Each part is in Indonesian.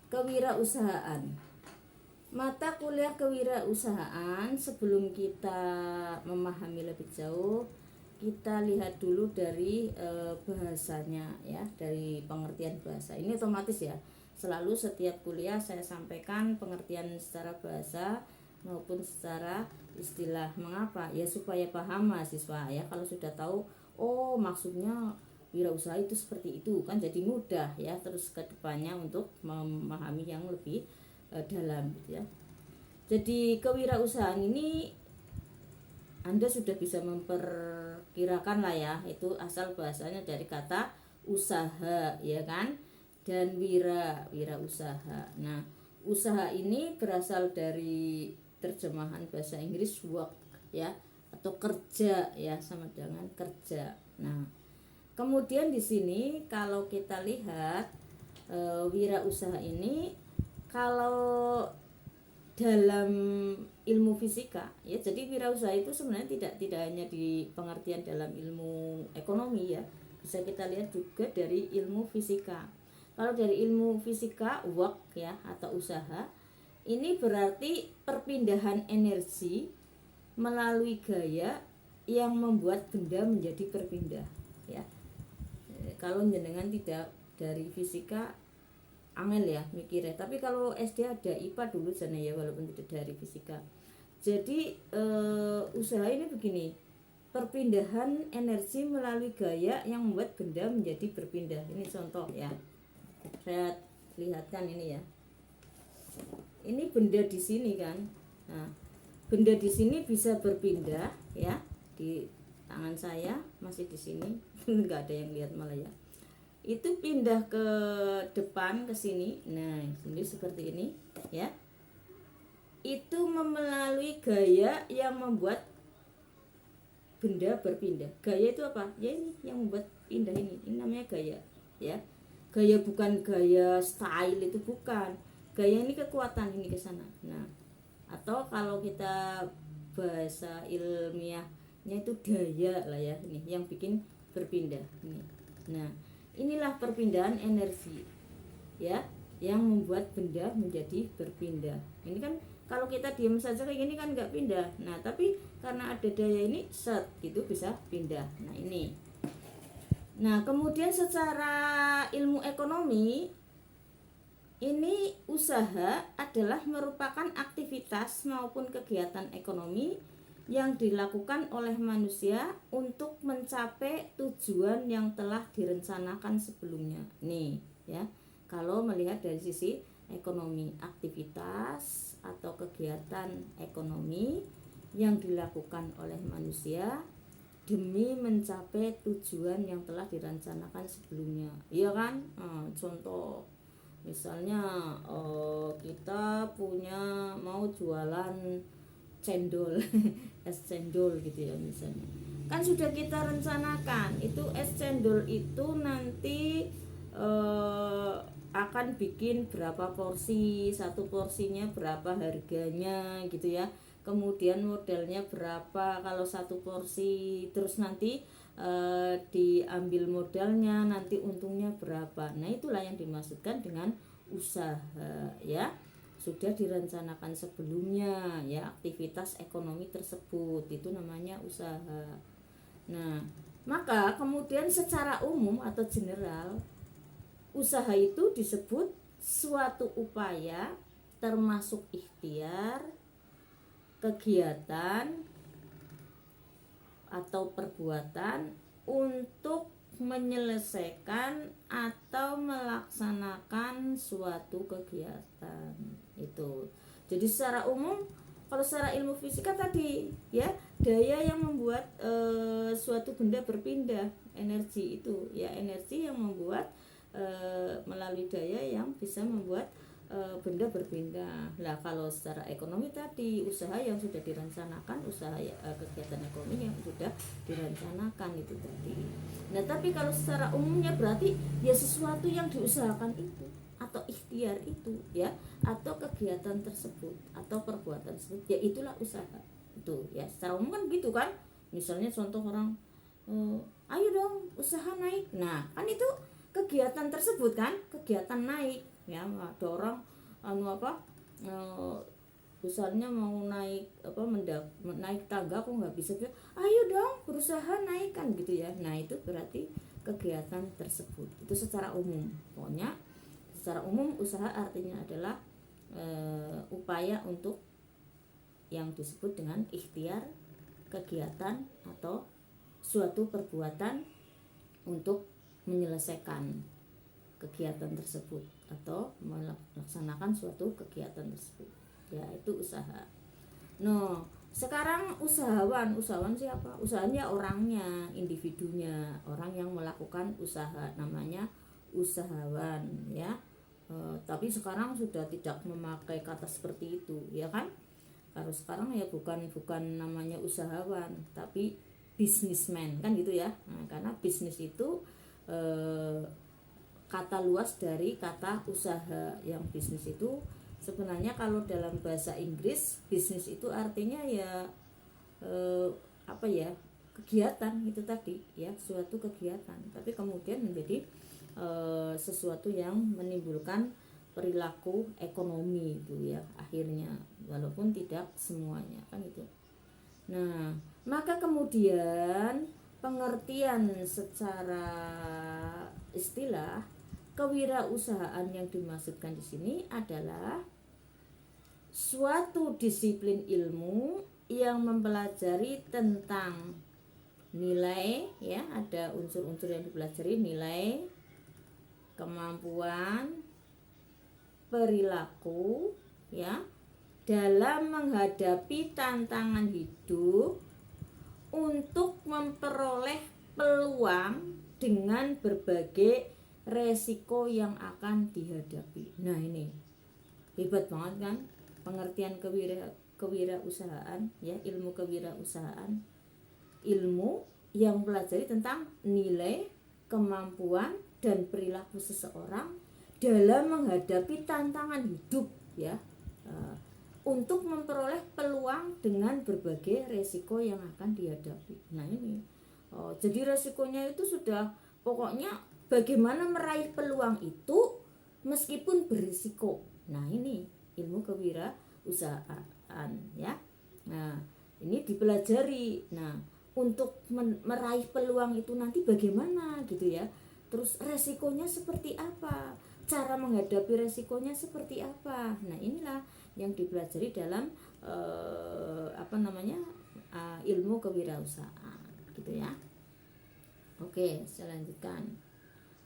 kewirausahaan. Mata kuliah kewirausahaan, sebelum kita memahami lebih jauh, kita lihat dulu dari bahasanya ya, dari pengertian bahasa. Ini otomatis ya, selalu setiap kuliah saya sampaikan pengertian secara bahasa maupun secara istilah. Mengapa? Ya supaya paham mahasiswa ya, kalau sudah tahu oh maksudnya wirausaha itu seperti itu kan, jadi mudah ya terus ke depannya untuk memahami yang lebih dalam gitu ya. Jadi kewirausahaan ini Anda sudah bisa memperkirakan lah ya, itu asal bahasanya dari kata usaha ya kan, dan wirausaha. Nah, usaha ini berasal dari terjemahan bahasa Inggris work ya, atau kerja ya, sama dengan kerja. Nah, kemudian di sini kalau kita lihat wirausaha ini, kalau dalam ilmu fisika ya, jadi wirausaha itu sebenarnya tidak hanya di pengertian dalam ilmu ekonomi ya, bisa kita lihat juga dari ilmu fisika. Kalau dari ilmu fisika, work ya atau usaha, ini berarti perpindahan energi melalui gaya yang membuat benda menjadi berpindah ya. Kalau jenengan tidak dari fisika angel ya mikirnya, tapi kalau SD ada IPA dulu sana ya, walaupun tidak dari fisika. Jadi usaha ini begini, perpindahan energi melalui gaya yang membuat benda menjadi berpindah. Ini contoh ya, saya lihatkan ini ya, ini benda di sini kan. Nah, benda di sini bisa berpindah ya, di tangan saya masih di sini nggak ada yang lihat malah ya, itu pindah ke depan ke sini. Nah, ini seperti ini ya. Itu melalui gaya yang membuat benda berpindah. Gaya itu apa? Ya ini yang membuat pindah ini. Ini namanya gaya ya. Gaya bukan gaya style, itu bukan. Gaya ini kekuatan ini ke sana. Nah, atau kalau kita bahasa ilmiahnya itu daya lah ya, ini yang bikin berpindah ini. Nah, inilah perpindahan energi ya, yang membuat benda menjadi berpindah. Ini kan kalau kita diam saja kayak gini kan nggak pindah. Nah, tapi karena ada daya ini, set gitu bisa pindah. Nah, ini. Nah, kemudian secara ilmu ekonomi, ini usaha adalah merupakan aktivitas maupun kegiatan ekonomi yang dilakukan oleh manusia untuk mencapai tujuan yang telah direncanakan sebelumnya. Nih ya, kalau melihat dari sisi ekonomi, aktivitas atau kegiatan ekonomi yang dilakukan oleh manusia demi mencapai tujuan yang telah direncanakan sebelumnya, iya kan? Contoh misalnya kita punya mau jualan cendol es cendol gitu ya misalnya, kan sudah kita rencanakan itu es cendol itu nanti akan bikin berapa porsi, satu porsinya berapa harganya gitu ya, kemudian modalnya berapa kalau satu porsi, terus nanti diambil modalnya, nanti untungnya berapa. Nah, itulah yang dimaksudkan dengan usaha ya, sudah direncanakan sebelumnya ya, aktivitas ekonomi tersebut itu namanya usaha. Nah, maka kemudian secara umum atau general, usaha itu disebut suatu upaya termasuk ikhtiar, kegiatan atau perbuatan untuk menyelesaikan atau melaksanakan suatu kegiatan itu. Jadi secara umum, kalau secara ilmu fisika tadi ya, daya yang membuat suatu benda berpindah, energi itu ya, energi yang membuat melalui daya yang bisa membuat benda berpindah. Lah kalau secara ekonomi tadi, usaha yang sudah direncanakan, usaha kegiatan ekonomi yang sudah direncanakan itu tadi. Nah, tapi kalau secara umumnya berarti ya sesuatu yang diusahakan itu atau ikhtiar itu ya, atau kegiatan tersebut atau perbuatan tersebut, ya itulah usaha itu ya, secara umum kan gitu kan. Misalnya contoh orang ayo dong usaha naik, nah kan itu kegiatan tersebut kan, kegiatan naik. ya. Ada orang usahanya mau naik naik tangga kok nggak bisa, ayo dong berusaha naikkan gitu ya. Nah itu berarti kegiatan tersebut itu secara umum. Pokoknya secara umum usaha artinya adalah upaya untuk yang disebut dengan ikhtiar, kegiatan atau suatu perbuatan untuk menyelesaikan kegiatan tersebut atau melaksanakan suatu kegiatan tersebut, yaitu usaha. Nah, sekarang usahawan siapa? Usahawannya orangnya, individunya, orang yang melakukan usaha namanya usahawan ya. Tapi sekarang sudah tidak memakai kata seperti itu, ya kan? Kalau sekarang ya bukan namanya usahawan, tapi businessman kan gitu ya. Nah, karena bisnis itu kata luas dari kata usaha. Yang bisnis itu sebenarnya kalau dalam bahasa Inggris bisnis itu artinya ya kegiatan itu tadi ya, suatu kegiatan, tapi kemudian menjadi sesuatu yang menimbulkan perilaku ekonomi itu ya akhirnya, walaupun tidak semuanya kan itu. Nah, maka kemudian pengertian secara istilah kewirausahaan yang dimaksudkan di sini adalah suatu disiplin ilmu yang mempelajari tentang nilai ya, ada unsur-unsur yang dipelajari, nilai, kemampuan, perilaku ya, dalam menghadapi tantangan hidup untuk memperoleh peluang dengan berbagai resiko yang akan dihadapi. Nah ini hebat banget kan pengertian kewirausahaan ya, ilmu kewirausahaan, ilmu yang mempelajari tentang nilai, kemampuan dan perilaku seseorang dalam menghadapi tantangan hidup ya, untuk memperoleh peluang dengan berbagai resiko yang akan dihadapi. Nah ini jadi resikonya itu sudah pokoknya bagaimana meraih peluang itu meskipun berisiko. Nah ini ilmu kewirausahaan ya. Nah ini dipelajari. Nah untuk meraih peluang itu nanti bagaimana gitu ya, terus resikonya seperti apa, cara menghadapi resikonya seperti apa. Nah inilah yang dipelajari dalam ilmu kewirausahaan gitu ya. Oke, saya lanjutkan.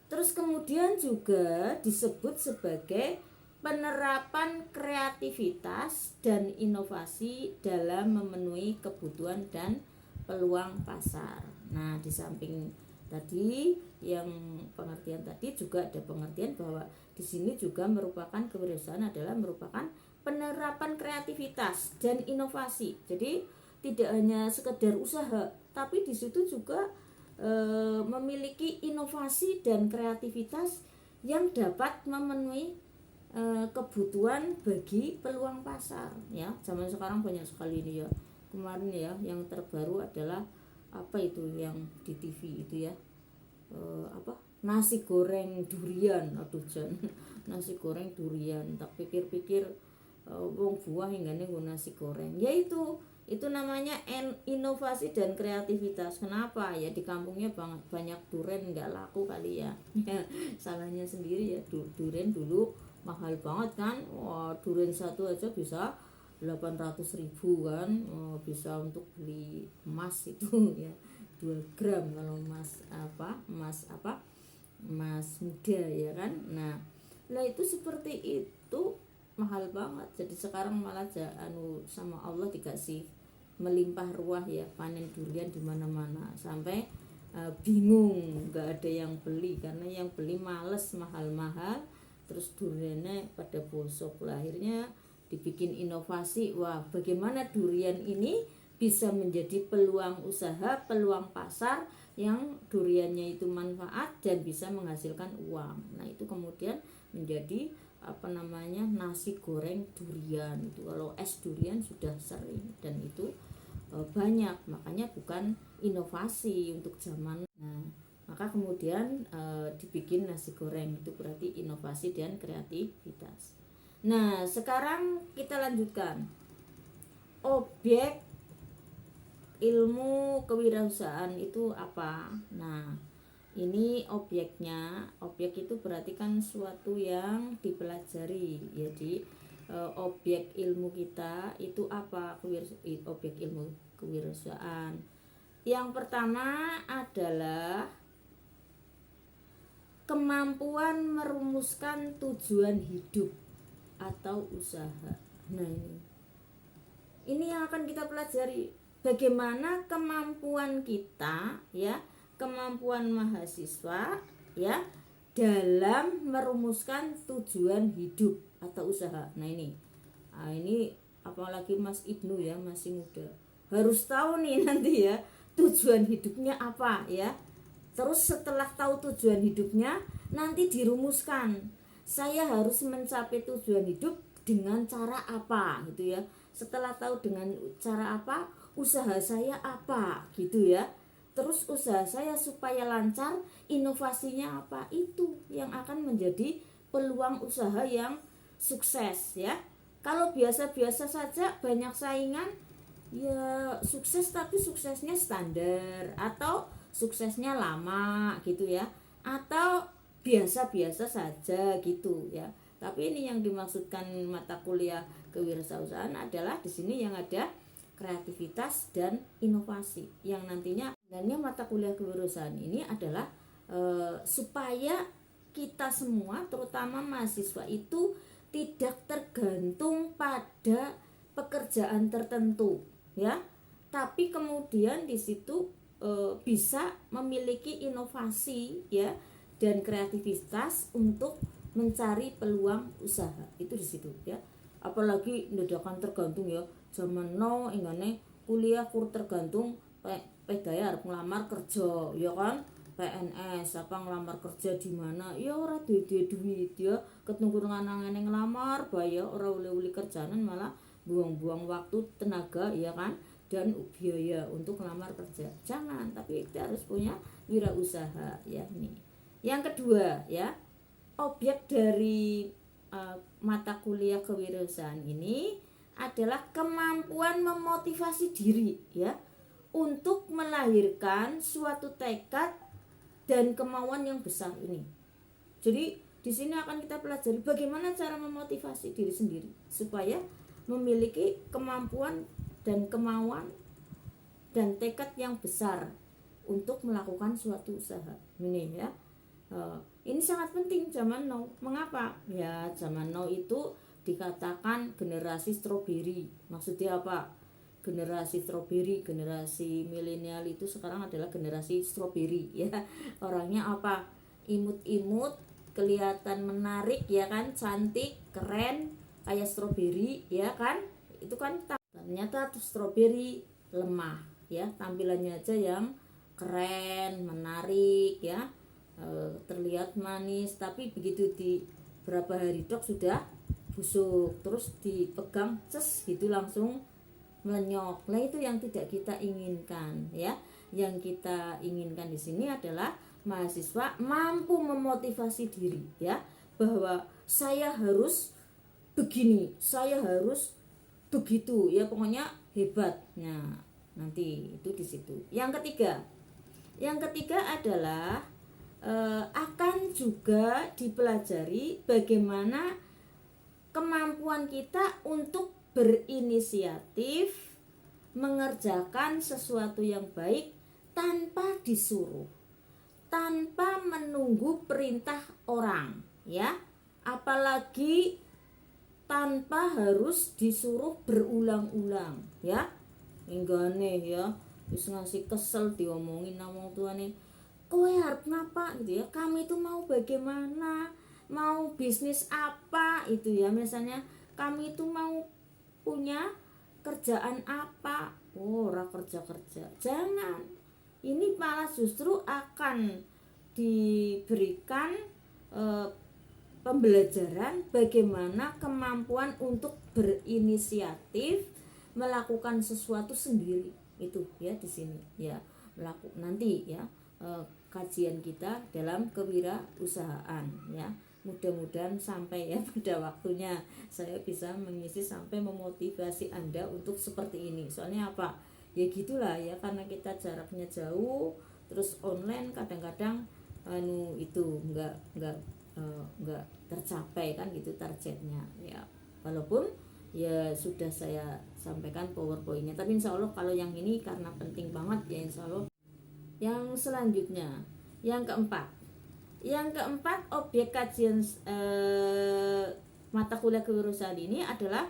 Terus kemudian juga disebut sebagai penerapan kreativitas dan inovasi dalam memenuhi kebutuhan dan peluang pasar. Nah, di samping tadi yang pengertian tadi juga ada pengertian bahwa di sini juga merupakan kewirausahaan adalah merupakan penerapan kreativitas dan inovasi. Jadi tidak hanya sekedar usaha, tapi di situ juga memiliki inovasi dan kreativitas yang dapat memenuhi kebutuhan bagi peluang pasar ya. Zaman sekarang banyak sekali ini ya. Kemarin ya yang terbaru adalah apa itu yang di TV itu ya, nasi goreng durian. Aduh jan nasi goreng durian, tak pikir-pikir wong buah hingga nih nasi goreng, yaitu itu namanya inovasi dan kreativitas. Kenapa ya di kampungnya banyak durian nggak laku kali ya. Salahnya sendiri ya, durian dulu mahal banget kan. Wah, durian satu aja bisa 800.000 kan. Bisa untuk beli emas itu ya 2 gram kalau emas muda ya kan. Nah itu seperti itu mahal banget. Jadi sekarang malah sama Allah dikasih melimpah ruah ya, panen durian di mana-mana sampai bingung nggak ada yang beli karena yang beli males, mahal-mahal, terus duriannya pada bosok. Akhirnya dibikin inovasi, wah bagaimana durian ini bisa menjadi peluang usaha, peluang pasar yang duriannya itu manfaat dan bisa menghasilkan uang. Nah itu kemudian menjadi nasi goreng durian itu. Kalau es durian sudah sering dan itu banyak, makanya bukan inovasi untuk zaman. Nah Maka kemudian dibikin nasi goreng, itu berarti inovasi dan kreativitas. Nah, sekarang kita lanjutkan. Objek ilmu kewirausahaan itu apa? Nah, ini objeknya. Objek itu berarti kan suatu yang dipelajari. Jadi objek ilmu kita itu apa? Objek ilmu kewirausahaan. Yang pertama adalah kemampuan merumuskan tujuan hidup atau usaha. Nah, ini yang akan kita pelajari, bagaimana kemampuan kita, ya, kemampuan mahasiswa, ya, dalam merumuskan tujuan hidup atau usaha. Nah, ini apalagi Mas Ibnu ya, masih muda, harus tahu nih nanti ya tujuan hidupnya apa, ya. Terus setelah tahu tujuan hidupnya, nanti dirumuskan, saya harus mencapai tujuan hidup dengan cara apa, gitu ya. Setelah tahu dengan cara apa, usaha saya apa, gitu ya. Terus usaha saya supaya lancar, inovasinya apa, itu yang akan menjadi peluang usaha yang sukses, ya. Kalau biasa-biasa saja, banyak saingan, ya sukses tapi suksesnya standar atau suksesnya lama, gitu ya, atau biasa-biasa saja, gitu ya. Tapi ini yang dimaksudkan mata kuliah kewirausahaan adalah di sini yang ada kreativitas dan inovasi, yang nantinya mata kuliah kewirausahaan ini adalah supaya kita semua, terutama mahasiswa, itu tidak tergantung pada pekerjaan tertentu, ya, tapi kemudian di situ bisa memiliki inovasi, ya, dan kreativitas untuk mencari peluang usaha, itu di situ, ya. Apalagi dadakan tergantung, ya, zaman now ingane kuliah kur tergantung gaya arep ngelamar kerja, ya kan, PNS apa ngelamar kerja di mana, ya ora duit ya, ketunggu nganangane ngelamar bayar ora uli kerjaan, malah buang-buang waktu, tenaga, ya kan, dan biaya untuk ngelamar kerja. Jangan, tapi kita harus punya wirausaha, ya. Nih yang kedua, ya, objek dari mata kuliah kewirausahaan ini adalah kemampuan memotivasi diri, ya, untuk melahirkan suatu tekad dan kemauan yang besar ini. Jadi di sini akan kita pelajari bagaimana cara memotivasi diri sendiri supaya memiliki kemampuan dan kemauan dan tekad yang besar untuk melakukan suatu usaha. Ini, ya, ini sangat penting zaman now. Mengapa? Ya, zaman now itu dikatakan generasi stroberi. Maksudnya apa? Generasi stroberi, generasi milenial itu sekarang adalah generasi stroberi, ya. Orangnya apa? Imut-imut, kelihatan menarik, ya kan, cantik, keren, kayak stroberi, ya kan. Itu kan ternyata stroberi lemah, ya, tampilannya aja yang keren, menarik, ya, terlihat manis, tapi begitu di berapa hari dok sudah busuk, terus dipegang ces gitu langsung melenyok. Nah, itu yang tidak kita inginkan, ya. Yang kita inginkan di sini adalah mahasiswa mampu memotivasi diri, ya, bahwa saya harus begini, saya harus begitu, ya, pokoknya hebat. Nah, nanti itu di situ. Yang ketiga adalah akan juga dipelajari bagaimana kemampuan kita untuk berinisiatif mengerjakan sesuatu yang baik tanpa disuruh, tanpa menunggu perintah orang, ya, apalagi tanpa harus disuruh berulang-ulang, ya. Enggane, ya, wis ngasih kesel diomongin nang tuane, kowe arep ngapa, gitu ya, kami itu mau bagaimana, mau bisnis apa, itu ya, misalnya kami itu mau punya kerjaan apa, ora kerja, jangan. Ini malah justru akan diberikan pembelajaran bagaimana kemampuan untuk berinisiatif melakukan sesuatu sendiri, itu, ya, di sini, ya, nanti, ya, kajian kita dalam kewirausahaan ya. Mudah-mudahan sampai ya pada waktunya saya bisa mengisi sampai memotivasi Anda untuk seperti ini. Soalnya apa? Ya gitulah ya, karena kita jaraknya jauh, terus online kadang-kadang itu enggak tercapai kan gitu targetnya ya. Walaupun ya sudah saya sampaikan PowerPoint-nya, tapi insya Allah kalau yang ini karena penting banget ya, insya Allah. Yang selanjutnya, yang keempat objek kajian mata kuliah kewirausahaan ini adalah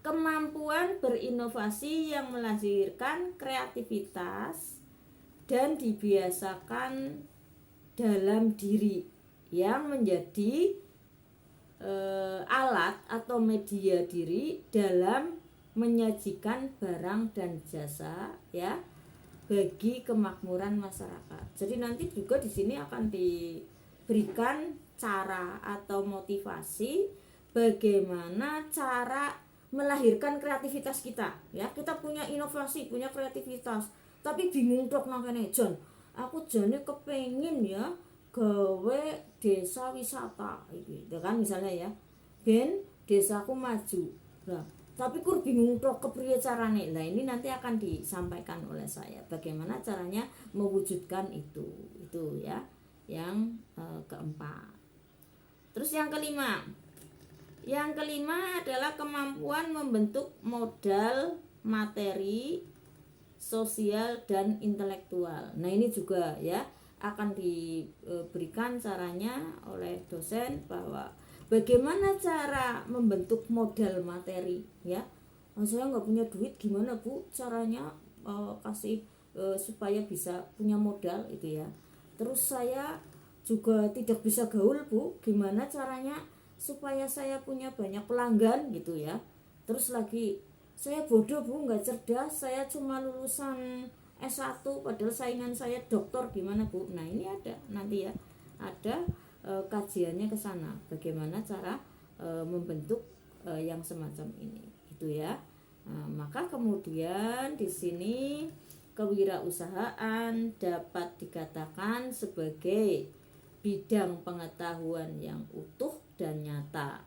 kemampuan berinovasi yang melahirkan kreativitas dan dibiasakan dalam diri yang menjadi alat atau media diri dalam menyajikan barang dan jasa ya bagi kemakmuran masyarakat. Jadi nanti juga di sini akan diberikan cara atau motivasi bagaimana cara melahirkan kreativitas kita ya. Kita punya inovasi, punya kreativitas, tapi bingung dok nangkene Jon. Aku jane kepengin ya gawe desa wisata gitu kan misalnya ya. Ben desaku maju. Nah, tapi kur bingung tok kepriye carane. Nah, ini nanti akan disampaikan oleh saya bagaimana caranya mewujudkan itu ya. Yang keempat. Terus yang kelima. Yang kelima adalah kemampuan membentuk modal materi, sosial dan intelektual. Nah, ini juga ya akan diberikan caranya oleh dosen bahwa bagaimana cara membentuk modal materi ya. Saya nggak punya duit, gimana Bu caranya kasih supaya bisa punya modal itu ya. Terus saya juga tidak bisa gaul Bu, gimana caranya supaya saya punya banyak pelanggan gitu ya. Terus lagi saya bodoh Bu, nggak cerdas, saya cuma lulusan S1 padahal saingan saya doktor, gimana Bu. Nah, ini ada nanti ya, ada kajiannya ke sana bagaimana cara membentuk yang semacam ini itu ya. Maka kemudian di sini kewirausahaan dapat dikatakan sebagai bidang pengetahuan yang utuh dan nyata